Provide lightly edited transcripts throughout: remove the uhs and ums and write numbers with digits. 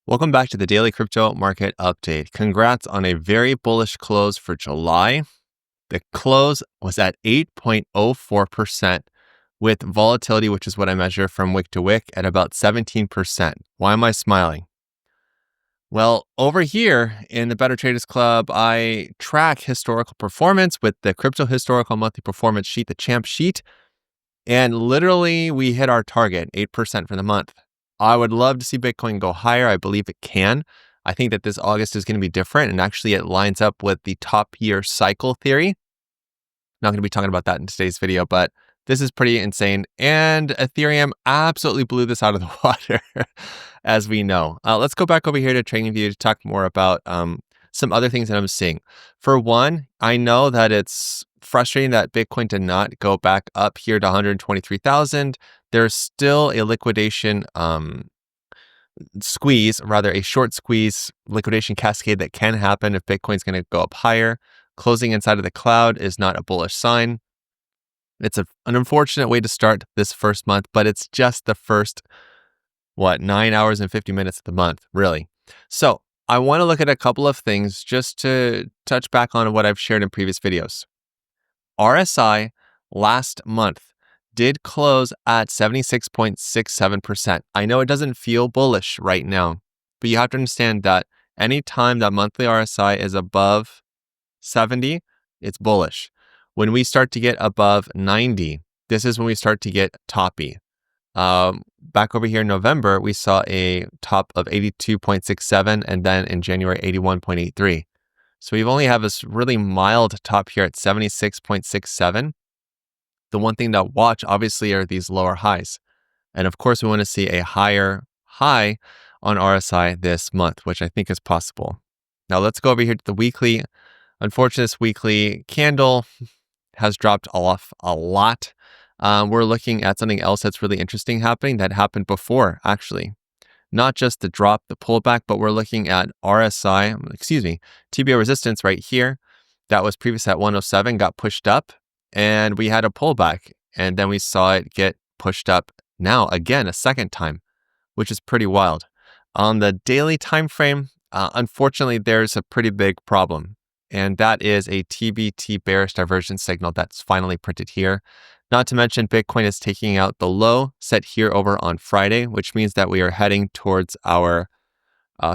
Welcome back to the Daily Crypto Market Update. Congrats on a very bullish close for July. The close was at 8.04% with volatility, which is what I measure from wick to wick, at about 17%. Why am I smiling? Well, over here in the Better Traders Club, I track historical performance with the Crypto Historical Monthly Performance Sheet, the Champ Sheet, and literally we hit our target, 8% for the month. I would love to see Bitcoin go higher. I believe it can. I think that this August is going to be different, and actually it lines up with the top year cycle theory. Not going to be talking about that in today's video, but this is pretty insane. And Ethereum absolutely blew this out of the water, as we know. Let's go back over here to TradingView to talk more about some other things that I'm seeing. For one, I know that it's frustrating that Bitcoin did not go back up here to 123,000. There's still a liquidation squeeze, rather a short squeeze liquidation cascade that can happen if Bitcoin's going to go up higher. Closing inside of the cloud is not a bullish sign. It's an unfortunate way to start this first month, but it's just the first, 9 hours and 50 minutes of the month, really. So I want to look at a couple of things just to touch back on what I've shared in previous videos. RSI last month did close at 76.67%. I know it doesn't feel bullish right now, but you have to understand that anytime that monthly RSI is above 70, it's bullish. When we start to get above 90, this is when we start to get toppy. Back over here in November, we saw a top of 82.67 and then in January, 81.83. So we've only have this really mild top here at 76.67. The one thing to watch, obviously, are these lower highs. And of course, we want to see a higher high on RSI this month, which I think is possible. Now, let's go over here to the weekly. Unfortunately, this weekly candle has dropped off a lot. We're looking at something else that's really interesting happening that happened before, actually. Not just the drop, the pullback, but we're looking at TBO resistance right here. That was previous at 107, got pushed up, and we had a pullback. And then we saw it get pushed up now again, a second time, which is pretty wild. On the daily time frame, unfortunately, there's a pretty big problem. And that is a TBT Bearish Divergence Signal that's finally printed here. Not to mention, Bitcoin is taking out the low set here over on Friday, which means that we are heading towards our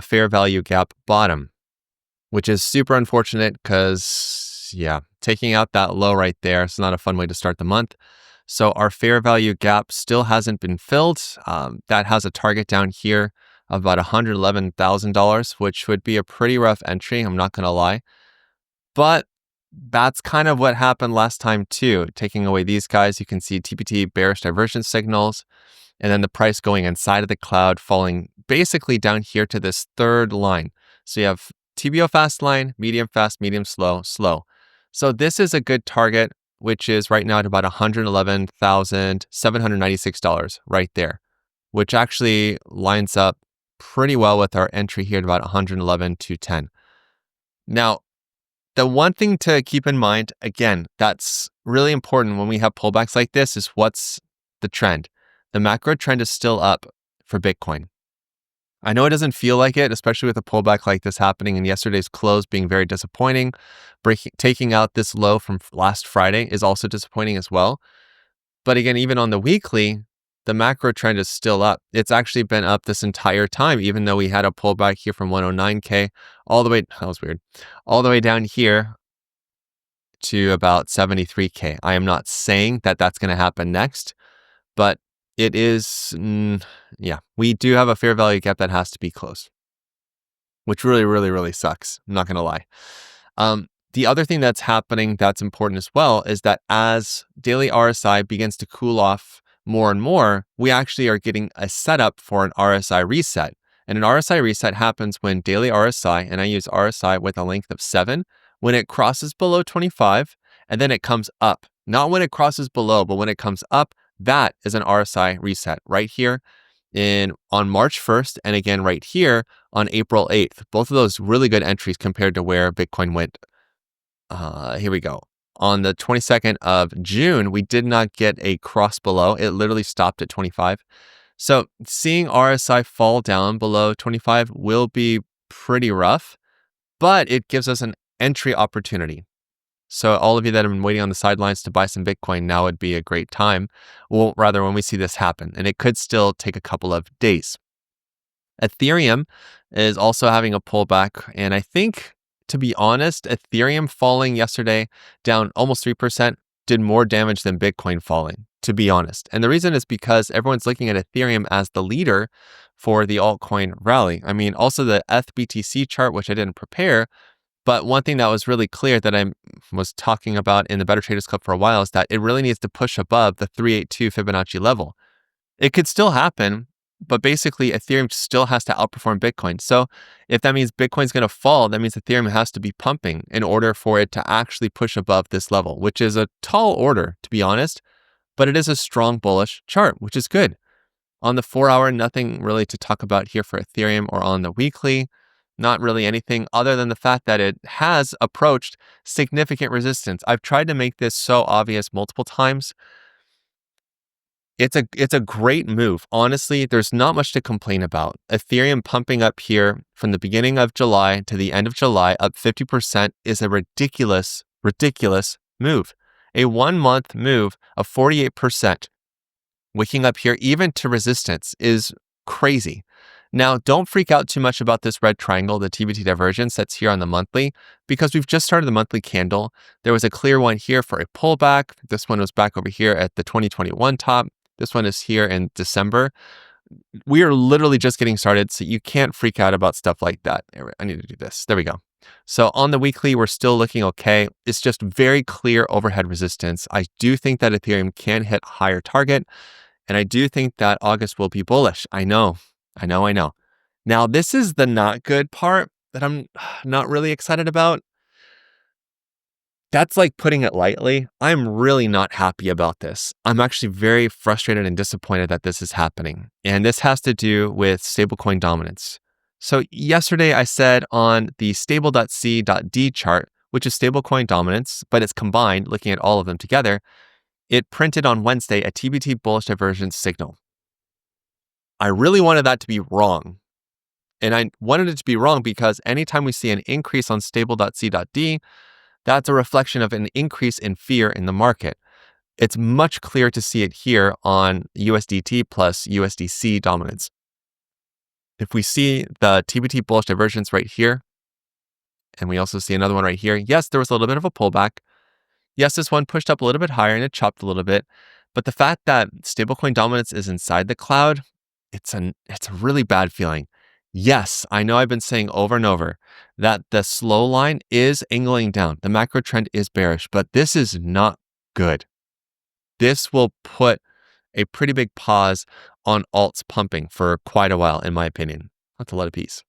fair value gap bottom, which is super unfortunate because, taking out that low right there, it's not a fun way to start the month. So our fair value gap still hasn't been filled. That has a target down here of about $111,000, which would be a pretty rough entry, I'm not going to lie. But that's kind of what happened last time too. Taking away these guys, you can see TBT Bearish Divergence Signals, and then the price going inside of the cloud, falling basically down here to this third line. So you have TBO fast line, medium fast, medium slow, slow. So this is a good target, which is right now at about $111,796 right there, which actually lines up pretty well with our entry here at about $111,210. Now, the one thing to keep in mind, again, that's really important when we have pullbacks like this, is what's the trend. The macro trend is still up for Bitcoin. I know it doesn't feel like it, especially with a pullback like this happening and yesterday's close being very disappointing. Taking out this low from last Friday is also disappointing as well. But again, even on the weekly, the macro trend is still up. It's actually been up this entire time, even though we had a pullback here from 109K all the way, that was weird, all the way down here to about 73K. I am not saying that that's going to happen next, but it is, we do have a fair value gap that has to be closed, which really, really, really sucks. I'm not going to lie. The other thing that's happening that's important as well is that as daily RSI begins to cool off more and more, we actually are getting a setup for an RSI reset. And an RSI reset happens when daily RSI, and I use RSI with a length of 7, when it crosses below 25, and then it comes up. Not when it crosses below, but when it comes up, that is an RSI reset right here on March 1st, and again right here on April 8th. Both of those really good entries compared to where Bitcoin went. Here we go. On the 22nd of June, we did not get a cross below. It literally stopped at 25. So seeing RSI fall down below 25 will be pretty rough, but it gives us an entry opportunity. So all of you that have been waiting on the sidelines to buy some Bitcoin, now would be a great time. Well, rather when we see this happen, and it could still take a couple of days. Ethereum is also having a pullback, and I think, to be honest, Ethereum falling yesterday down almost 3% did more damage than Bitcoin falling, to be honest. And the reason is because everyone's looking at Ethereum as the leader for the altcoin rally. I mean, also the ETH-BTC chart, which I didn't prepare, but one thing that was really clear that I was talking about in the Better Traders Club for a while is that it really needs to push above the 382 Fibonacci level. It could still happen, but basically Ethereum still has to outperform Bitcoin. So if that means Bitcoin's going to fall, that means Ethereum has to be pumping in order for it to actually push above this level, which is a tall order, to be honest, but it is a strong bullish chart, which is good. On the 4-hour, nothing really to talk about here for Ethereum, or on the weekly, not really anything other than the fact that it has approached significant resistance. I've tried to make this so obvious multiple times. It's a great move. Honestly, there's not much to complain about. Ethereum pumping up here from the beginning of July to the end of July, up 50%, is a ridiculous, ridiculous move. A 1-month move of 48%. Wicking up here, even to resistance, is crazy. Now, don't freak out too much about this red triangle, the TBT divergence that's here on the monthly, because we've just started the monthly candle. There was a clear one here for a pullback. This one was back over here at the 2021 top. This one is here in December. We are literally just getting started, so you can't freak out about stuff like that. I need to do this. There we go. So on the weekly, we're still looking okay. It's just very clear overhead resistance. I do think that Ethereum can hit higher target, and I do think that August will be bullish. I know. Now, this is the not good part that I'm not really excited about. That's like putting it lightly. I'm really not happy about this. I'm actually very frustrated and disappointed that this is happening. And this has to do with stablecoin dominance. So yesterday I said on the stable.c.d chart, which is stablecoin dominance, but it's combined, looking at all of them together, it printed on Wednesday a TBT Bullish Divergence Signal. I really wanted that to be wrong. And I wanted it to be wrong because anytime we see an increase on stable.c.d, that's a reflection of an increase in fear in the market. It's much clearer to see it here on USDT plus USDC dominance. If we see the TBT Bullish Divergence right here, and we also see another one right here, yes, there was a little bit of a pullback. Yes, this one pushed up a little bit higher and it chopped a little bit. But the fact that stablecoin dominance is inside the cloud, it's a really bad feeling. Yes, I know I've been saying over and over that the slow line is angling down. The macro trend is bearish, but this is not good. This will put a pretty big pause on alts pumping for quite a while, in my opinion. That's a lot of peace.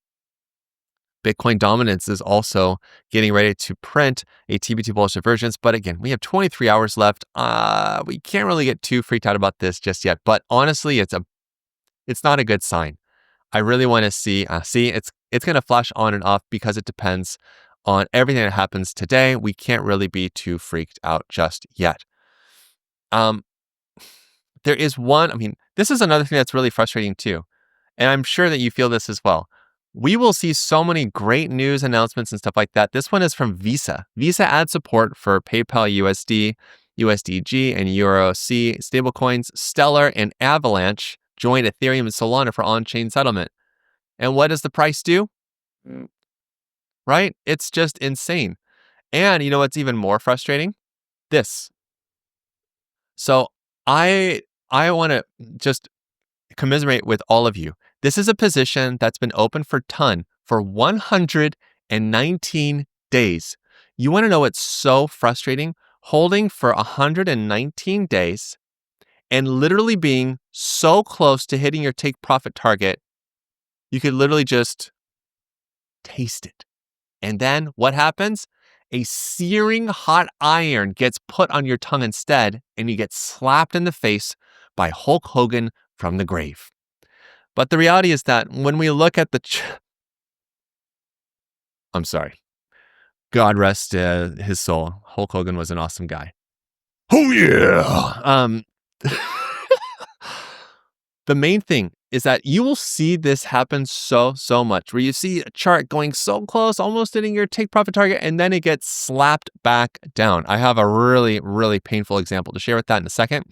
Bitcoin dominance is also getting ready to print a TBT Bullish Divergence. But again, we have 23 hours left. We can't really get too freaked out about this just yet. But honestly, it's not a good sign. I really want to see it's going to flash on and off because it depends on everything that happens today. We can't really be too freaked out just yet. There is one, this is another thing that's really frustrating too. And I'm sure that you feel this as well. We will see so many great news announcements and stuff like that. This one is from Visa. Visa adds support for PayPal USD, USDG, and Euro C stablecoins. Stellar and Avalanche join Ethereum and Solana for on-chain settlement. And what does the price do? Right? It's just insane. And you know what's even more frustrating? This. So I want to just commiserate with all of you. This is a position that's been open for TON for 119 days. You want to know what's so frustrating? Holding for 119 days and literally being so close to hitting your take profit target, you could literally just taste it. And then what happens? A searing hot iron gets put on your tongue instead, and you get slapped in the face by Hulk Hogan from the grave. But the reality is that when we look at I'm sorry. God rest his soul. Hulk Hogan was an awesome guy. Oh yeah. the main thing is that you will see this happen so much, where you see a chart going so close, almost hitting your take profit target, and then it gets slapped back down. I have a really painful example to share with that in a second.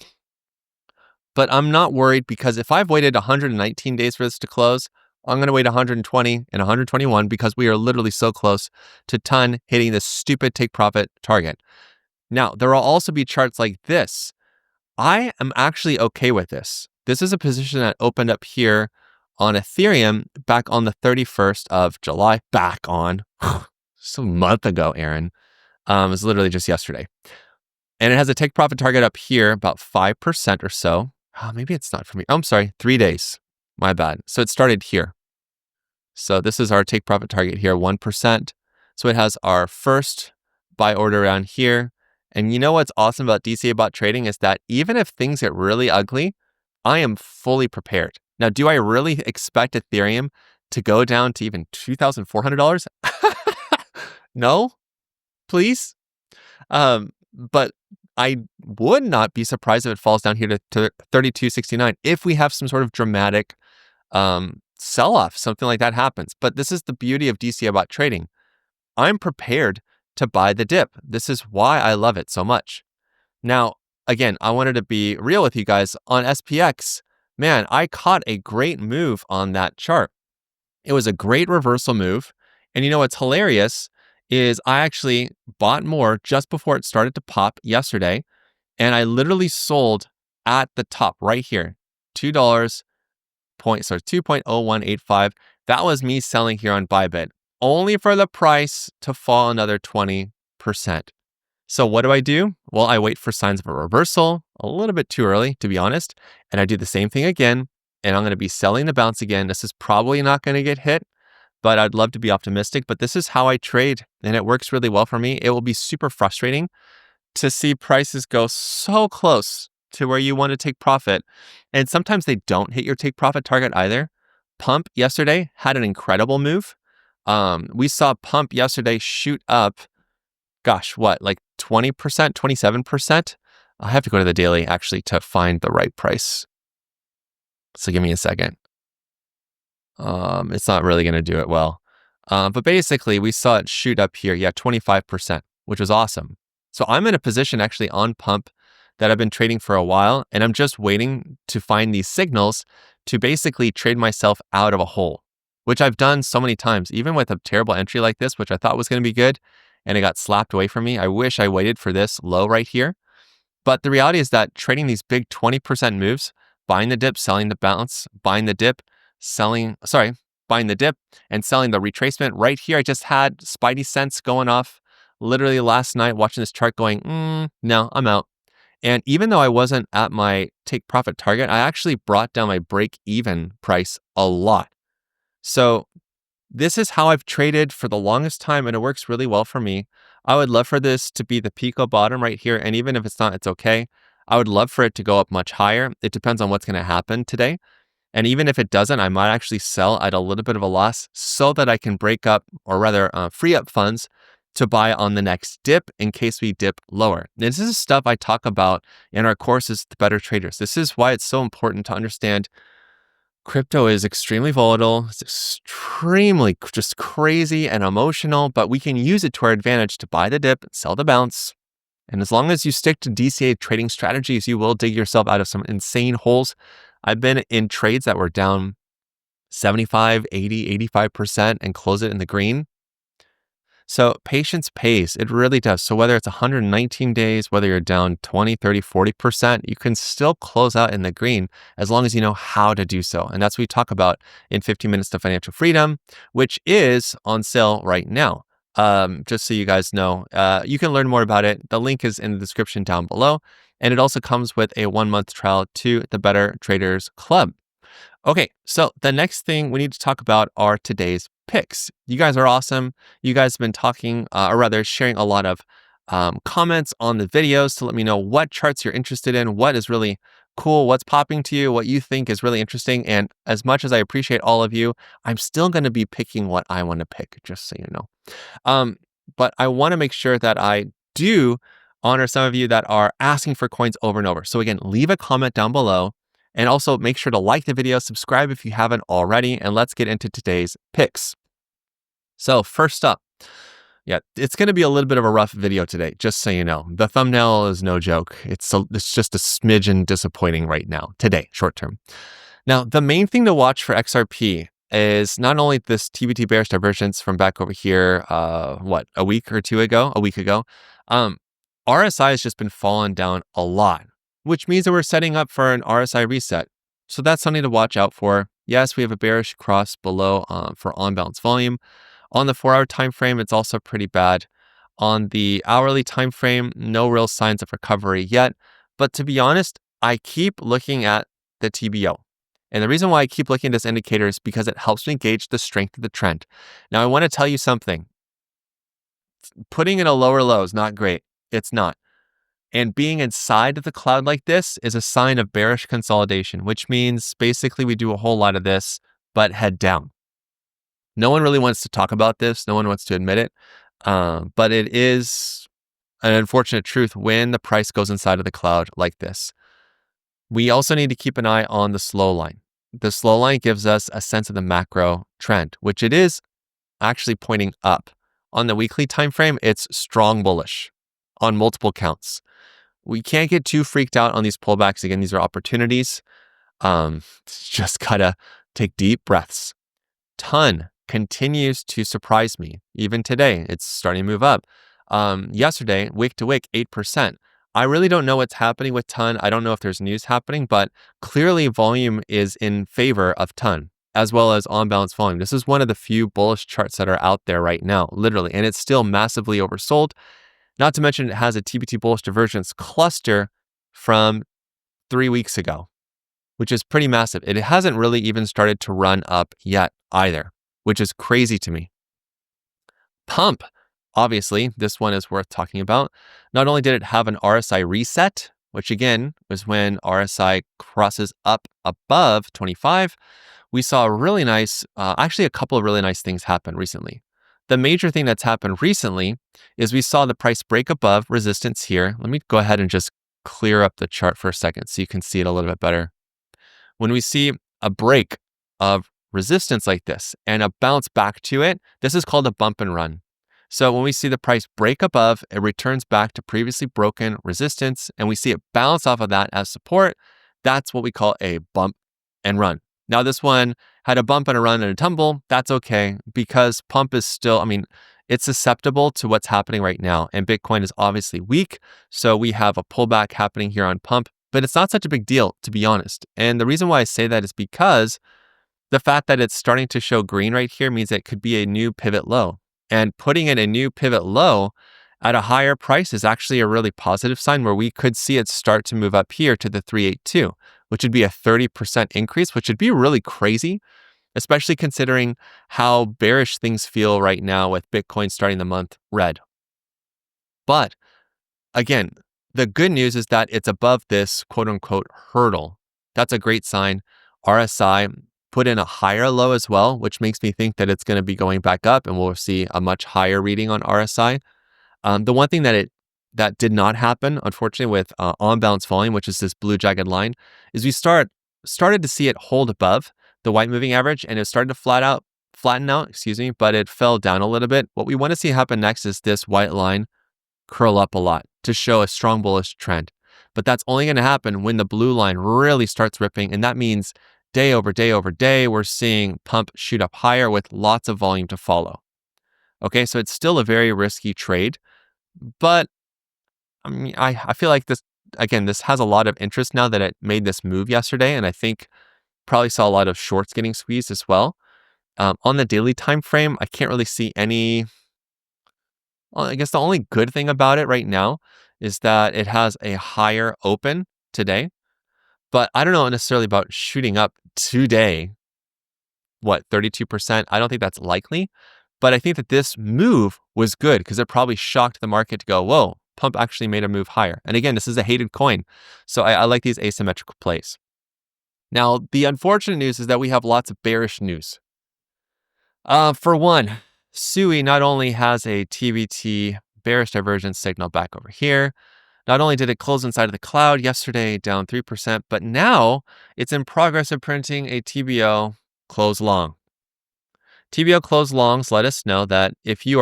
But I'm not worried, because if I've waited 119 days for this to close, I'm going to wait 120 and 121, because we are literally so close to TON hitting this stupid take profit target. Now, there will also be charts like this. I am actually okay with this. This is a position that opened up here on Ethereum back on the 31st of July. Back on. Just a month ago, Aaron. It was literally just yesterday. And it has a take profit target up here, about 5% or so. Oh, maybe it's not for me. Oh, I'm sorry, 3 days. My bad. So it started here. So this is our take profit target here, 1%. So it has our first buy order around here. And you know what's awesome about DCA bot trading is that even if things get really ugly, I am fully prepared. Now, do I really expect Ethereum to go down to even $2,400? No, please. But I would not be surprised if it falls down here to 32.69 if we have some sort of dramatic sell-off, something like that happens. But this is the beauty of DCA bot trading. I'm prepared to buy the dip. This is why I love it so much. Now, again, I wanted to be real with you guys on SPX. Man, I caught a great move on that chart. It was a great reversal move. And you know what's hilarious is I actually bought more just before it started to pop yesterday. And I literally sold at the top right here, $2.0185. That was me selling here on Bybit, only for the price to fall another 20%. So what do? Well, I wait for signs of a reversal, a little bit too early, to be honest. And I do the same thing again, and I'm going to be selling the bounce again. This is probably not going to get hit, but I'd love to be optimistic. But this is how I trade, and it works really well for me. It will be super frustrating to see prices go so close to where you want to take profit. And sometimes they don't hit your take profit target either. Pump yesterday had an incredible move. We saw Pump yesterday shoot up, gosh, what, like 20%, 27%? I have to go to the daily actually to find the right price. So give me a second. It's not really going to do it well. But basically, we saw it shoot up here. Yeah, 25%, which was awesome. So I'm in a position actually on Pump that I've been trading for a while, and I'm just waiting to find these signals to basically trade myself out of a hole, which I've done so many times, even with a terrible entry like this, which I thought was going to be good, and it got slapped away from me. I wish I waited for this low right here. But the reality is that trading these big 20% moves, buying the dip, selling the bounce, buying the dip, buying the dip and selling the retracement right here. I just had Spidey sense going off literally last night, watching this chart going, no, I'm out. And even though I wasn't at my take profit target, I actually brought down my break even price a lot. So this is how I've traded for the longest time, and it works really well for me. I would love for this to be the Pico bottom right here. And even if it's not, it's okay. I would love for it to go up much higher. It depends on what's going to happen today. And even if it doesn't, I might actually sell at a little bit of a loss so that I can break up, or rather free up funds to buy on the next dip in case we dip lower. This is stuff I talk about in our courses, The Better Traders. This is why it's so important to understand crypto is extremely volatile. It's extremely just crazy and emotional, but we can use it to our advantage to buy the dip and sell the bounce. And as long as you stick to DCA trading strategies, you will dig yourself out of some insane holes. I've been in trades that were down 75, 80, 85% and close it in the green. So patience pays. It really does. So whether it's 119 days, whether you're down 20, 30, 40%, you can still close out in the green as long as you know how to do so. And that's what we talk about in 15 Minutes to Financial Freedom, which is on sale right now. Just so you guys know, you can learn more about it. The link is in the description down below. And it also comes with a 1-month trial to the Better Traders Club. Okay, so the next thing we need to talk about are today's picks. You guys are awesome. You guys have been talking, or rather sharing a lot of comments on the videos to let me know what charts you're interested in, what is really cool, what's popping to you, what you think is really interesting. And as much as I appreciate all of you, I'm still going to be picking what I want to pick, just so you know. But I want to make sure that I do honor some of you that are asking for coins over and over. So again, leave a comment down below And also make sure to like the video, subscribe if you haven't already, and let's get into today's picks. So first up, yeah, it's going to be a little bit of a rough video today, just so you know. The thumbnail is no joke. It's just a smidgen disappointing right now, today, short term. Now, the main thing to watch for XRP is not only this TBT Bearish Divergence from back over here, a week ago. RSI has just been falling down a lot, which means that we're setting up for an RSI reset. So that's something to watch out for. Yes, we have a bearish cross below for on-balance volume. On the 4-hour time frame, it's also pretty bad. On the hourly time frame, no real signs of recovery yet. But to be honest, I keep looking at the TBO. And the reason why I keep looking at this indicator is because it helps me gauge the strength of the trend. Now, I want to tell you something. Putting in a lower low is not great. It's not. And being inside of the cloud like this is a sign of bearish consolidation, which means basically we do a whole lot of this, but head down. No one really wants to talk about this. No one wants to admit it. But it is an unfortunate truth when the price goes inside of the cloud like this. We also need to keep an eye on the slow line. The slow line gives us a sense of the macro trend, which it is actually pointing up. On the weekly time frame, it's strong bullish on multiple counts. We can't get too freaked out on these pullbacks. Again, these are opportunities. Just gotta take deep breaths. TON continues to surprise me. Even today, it's starting to move up. Yesterday, wick to wick, 8%. I really don't know what's happening with TON. I don't know if there's news happening, but clearly volume is in favor of TON, as well as on-balance volume. This is one of the few bullish charts that are out there right now, literally, and it's still massively oversold. Not to mention it has a TBT Bullish Divergence cluster from 3 weeks ago, which is pretty massive. It hasn't really even started to run up yet either, which is crazy to me. Pump, obviously, this one is worth talking about. Not only did it have an RSI reset, which again was when RSI crosses up above 25, we saw a really nice, actually a couple of really nice things happen recently. The major thing that's happened recently is we saw the price break above resistance here. Let me go ahead and just clear up the chart for a second so you can see it a little bit better. When we see a break of resistance like this and a bounce back to it, this is called a bump and run. So when we see the price break above, it returns back to previously broken resistance, and we see it bounce off of that as support. That's what we call a bump and run. Now, this one had a bump and a run and a tumble. That's okay because pump is still, it's susceptible to what's happening right now. And Bitcoin is obviously weak. So we have a pullback happening here on pump, but it's not such a big deal, to be honest. And the reason why I say that is because the fact that it's starting to show green right here means it could be a new pivot low. And putting in a new pivot low at a higher price is actually a really positive sign where we could see it start to move up here to the 382, which would be a 30% increase, which would be really crazy, especially considering how bearish things feel right now with Bitcoin starting the month red. But again, the good news is that it's above this quote unquote hurdle. That's a great sign. RSI put in a higher low as well, which makes me think that it's going to be going back up and we'll see a much higher reading on RSI. The one thing that did not happen, unfortunately, with on-balance volume, which is this blue jagged line, is we started to see it hold above the white moving average, and it started to flatten out, but it fell down a little bit. What we want to see happen next is this white line curl up a lot to show a strong bullish trend. But that's only going to happen when the blue line really starts ripping, and that means day over day over day, we're seeing pump shoot up higher with lots of volume to follow. Okay, so it's still a very risky trade, but I feel like this has a lot of interest now that it made this move yesterday, and I think probably saw a lot of shorts getting squeezed as well. On the daily time frame, I can't really see any. Well, I guess the only good thing about it right now is that it has a higher open today, but I don't know necessarily about shooting up today. 32%? I don't think that's likely, but I think that this move was good because it probably shocked the market to go, whoa, pump actually made a move higher. And again, this is a hated coin, so I like these asymmetrical plays. Now, the unfortunate news is that we have lots of bearish news. For one, SUI not only has a TBT Bearish Divergence Signal back over here, Not only did it close inside of the cloud yesterday, down 3%, but now it's in progress of printing a TBO close long. TBO close longs let us know that if you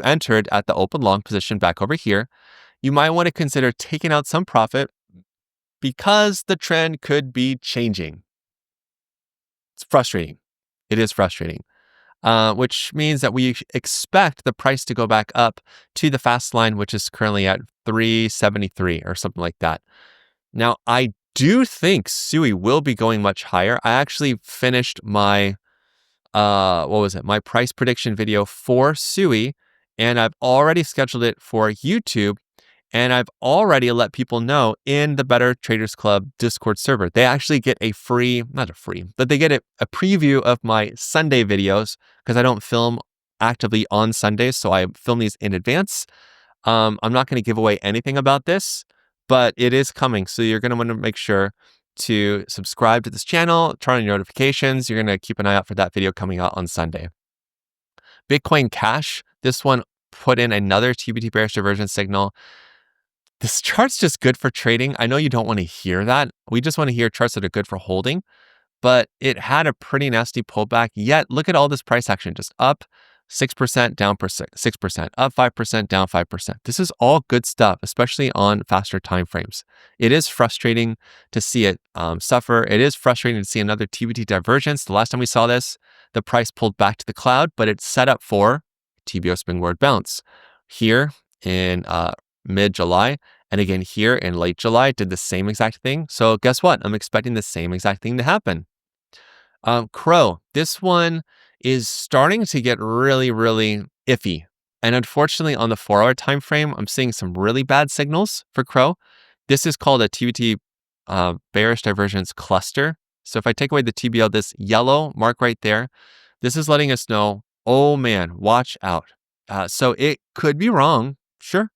entered at the open long position back over here, you might want to consider taking out some profit because the trend could be changing. It's frustrating. It is frustrating, which means that we expect the price to go back up to the fast line, which is currently at 373 or something like that. Now, I do think SUI will be going much higher. I actually finished my my price prediction video for SUI, and I've already scheduled it for YouTube, and I've already let people know in the Better Traders Club Discord server. They actually get a but they get a preview of my Sunday videos because I don't film actively on Sundays, so I film these in advance. I'm not going to give away anything about this, but it is coming, so you're going to want to make sure to subscribe to this channel, turn on your notifications. You're going to keep an eye out for that video coming out on Sunday. Bitcoin Cash, this one put in another TBT Bearish Divergence Signal. This chart's just good for trading. I know you don't want to hear that. We just want to hear charts that are good for holding, but it had a pretty nasty pullback. Yet, look at all this price action, just up 6%, down 6%, up 5%, down 5%. This is all good stuff, especially on faster time frames. It is frustrating to see it suffer. It is frustrating to see another TBT divergence. The last time we saw this, the price pulled back to the cloud, but it's set up for TBO springboard bounce. Here in mid-July, and again here in late July, did the same exact thing. So guess what? I'm expecting the same exact thing to happen. Crow, this one is starting to get really, really iffy. And unfortunately, on the 4-hour time frame, I'm seeing some really bad signals for Crow. This is called a TBT Bearish Divergence Cluster. So if I take away the TBO, this yellow mark right there, this is letting us know, oh man, watch out. So it could be wrong, sure,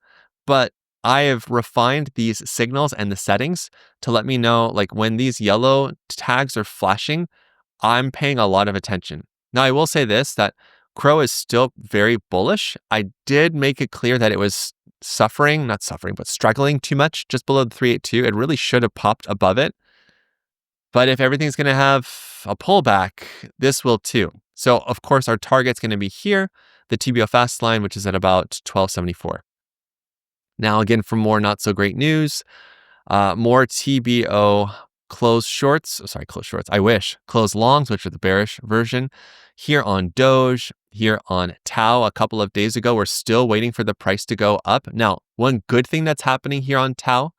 but I have refined these signals and the settings to let me know, like when these yellow tags are flashing, I'm paying a lot of attention. Now, I will say this, that Crow is still very bullish. I did make it clear that it was struggling too much just below the 382. It really should have popped above it. But if everything's going to have a pullback, this will too. So, of course, our target's going to be here, the TBO fast line, which is at about 1274. Now, again, for more not so great news, more TBO close shorts. I wish. Close longs, which are the bearish version. Here on Doge, here on Tau a couple of days ago, we're still waiting for the price to go up. Now, one good thing that's happening here on Tau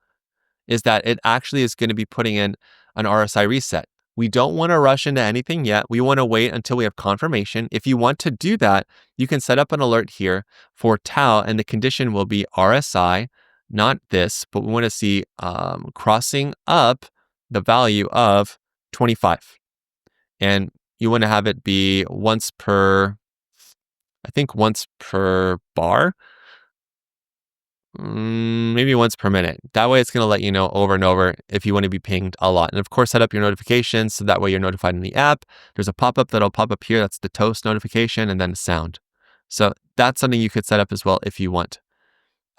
is that it actually is going to be putting in an RSI reset. We don't want to rush into anything yet. We want to wait until we have confirmation. If you want to do that, you can set up an alert here for Tau, and the condition will be RSI, not this, but we want to see crossing up the value of 25. And you want to have it be once per bar, maybe once per minute. That way it's going to let you know over and over if you want to be pinged a lot. And of course, set up your notifications so that way you're notified in the app. There's a pop-up that'll pop up here. That's the toast notification, and then a sound. So that's something you could set up as well if you want.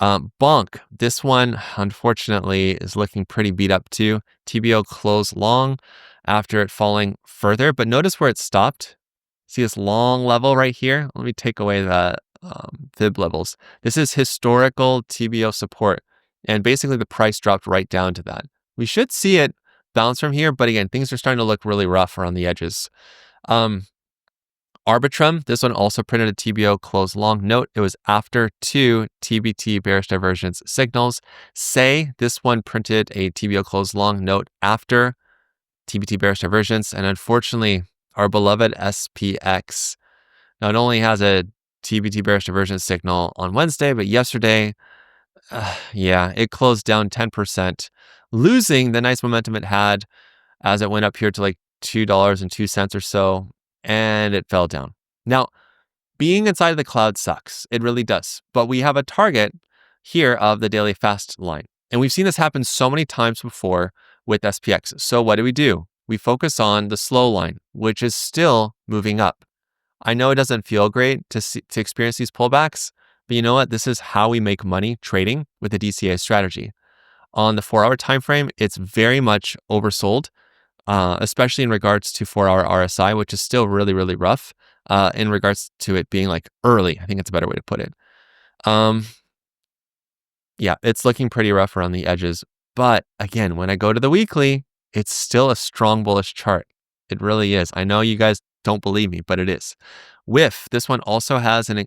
Bonk, this one unfortunately is looking pretty beat up too. TBO closed long after it falling further, but notice where it stopped. See this long level right here? Let me take away the fib levels. This is historical TBO support, and basically the price dropped right down to that. We should see it bounce from here, but again, things are starting to look really rough around the edges. Arbitrum, this one also printed a TBO close long. Note, it was after 2 TBT Bearish Divergence Signals. Say this one printed a TBO close long. Note, after TBT Bearish Divergence. And unfortunately, our beloved SPX not only has a TBT Bearish Divergence Signal on Wednesday, but yesterday, it closed down 10%, losing the nice momentum it had as it went up here to like $2.02 or so, and it fell down. Now, being inside of the cloud sucks. It really does. But we have a target here of the daily fast line. And we've seen this happen so many times before with SPX. So what do? We focus on the slow line, which is still moving up. I know it doesn't feel great to experience these pullbacks, But you know what? This is how we make money trading with the DCA strategy. On the 4-hour time frame, it's very much oversold, especially in regards to 4-hour RSI, which is still really, really rough in regards to it being like early. I think it's a better way to put it. Yeah, it's looking pretty rough around the edges. But again, when I go to the weekly, it's still a strong bullish chart. It really is. I know you guys don't believe me, but it is. This one also has an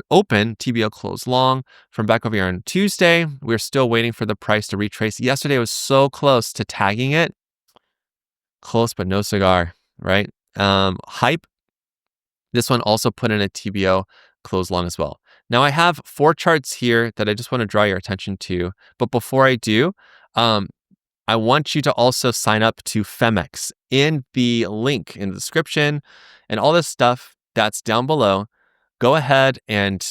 open TBO close long from back over here on Tuesday. We're still waiting for the price to retrace. Yesterday was so close to tagging it. Close, but no cigar, right? Hype. This one also put in a TBO close long as well. Now I have 4 charts here that I just want to draw your attention to. But before I do, I want you to also sign up to Femex in the link in the description and all this stuff that's down below. Go ahead and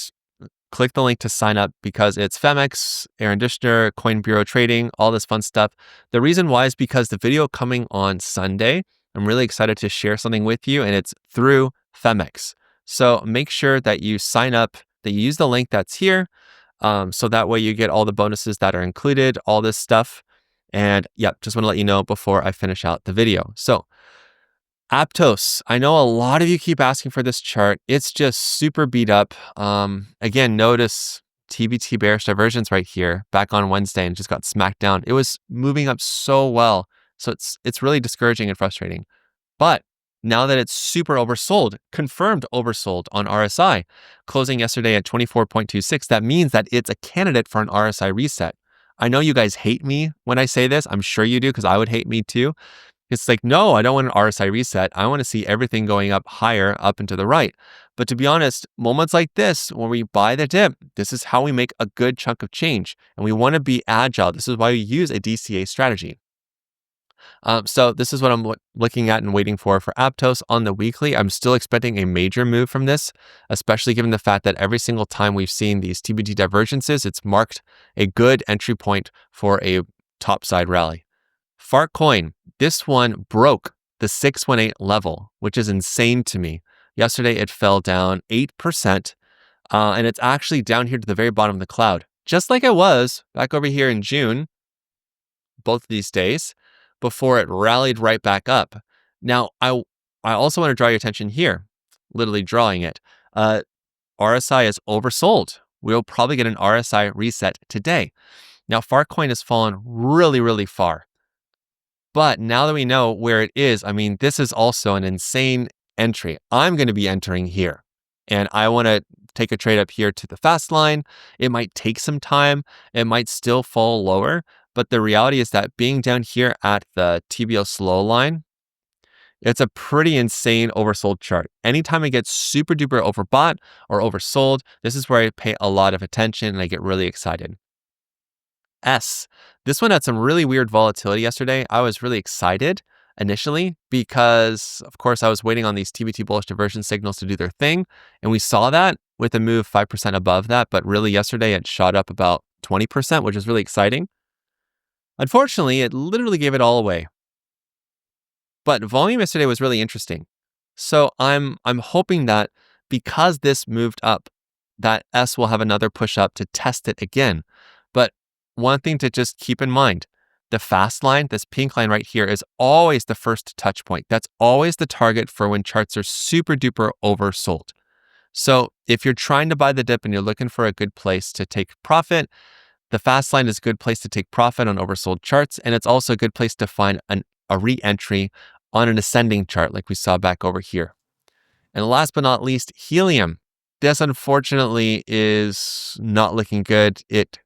click the link to sign up because it's Femex, Aaron Dishner, Coin Bureau Trading, all this fun stuff. The reason why is because the video coming on Sunday, I'm really excited to share something with you, and it's through Femex. So make sure that you sign up, that you use the link that's here, so that way you get all the bonuses that are included, all this stuff. And yeah, just want to let you know before I finish out the video. So Aptos, I know a lot of you keep asking for this chart. It's just super beat up. Again, notice TBT Bearish Divergence right here back on Wednesday and just got smacked down. It was moving up so well. So it's really discouraging and frustrating. But now that it's super oversold, confirmed oversold on RSI, closing yesterday at 24.26, that means that it's a candidate for an RSI reset. I know you guys hate me when I say this. I'm sure you do because I would hate me too. It's like, no, I don't want an RSI reset. I want to see everything going up higher, up and to the right. But to be honest, moments like this, when we buy the dip, this is how we make a good chunk of change. And we want to be agile. This is why we use a DCA strategy. So this is what I'm looking at and waiting for Aptos on the weekly. I'm still expecting a major move from this, especially given the fact that every single time we've seen these TBT divergences, it's marked a good entry point for a topside rally. Fartcoin, this one broke the 618 level, which is insane to me. Yesterday, it fell down 8%, and it's actually down here to the very bottom of the cloud, just like it was back over here in June, both of these days, before it rallied right back up. Now, I also want to draw your attention here, literally drawing it. RSI is oversold. We'll probably get an RSI reset today. Now, Fartcoin has fallen really, really far. But now that we know where it is, I mean, this is also an insane entry. I'm going to be entering here. And I want to take a trade up here to the fast line. It might take some time. It might still fall lower. But the reality is that being down here at the TBO slow line, it's a pretty insane oversold chart. Anytime it gets super duper overbought or oversold, this is where I pay a lot of attention and I get really excited. This one had some really weird volatility yesterday. I was really excited initially because, of course, I was waiting on these TBT Bullish Divergence signals to do their thing. And we saw that with a move 5% above that. But really yesterday, it shot up about 20%, which is really exciting. Unfortunately, it literally gave it all away. But volume yesterday was really interesting. So I'm hoping that because this moved up, that S will have another push up to test it again. But one thing to just keep in mind, the fast line, this pink line right here, is always the first touch point. That's always the target for when charts are super duper oversold. So if you're trying to buy the dip and you're looking for a good place to take profit, the fast line is a good place to take profit on oversold charts. And it's also a good place to find a re-entry on an ascending chart like we saw back over here. And last but not least, helium. This unfortunately is not looking good. It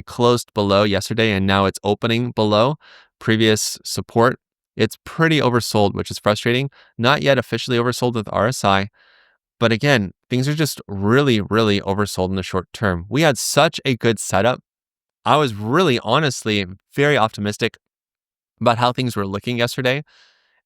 closed below yesterday and now it's opening below previous support. It's pretty oversold, which is frustrating. Not yet officially oversold with RSI. But again, things are just really, really oversold in the short term. We had such a good setup. I was really, honestly, very optimistic about how things were looking yesterday.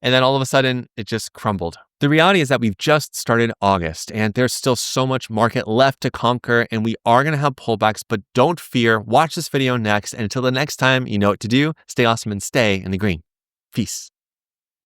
And then all of a sudden, it just crumbled. The reality is that we've just started August and there's still so much market left to conquer and we are going to have pullbacks, but don't fear. Watch this video next. And until the next time, you know what to do. Stay awesome and stay in the green. Peace.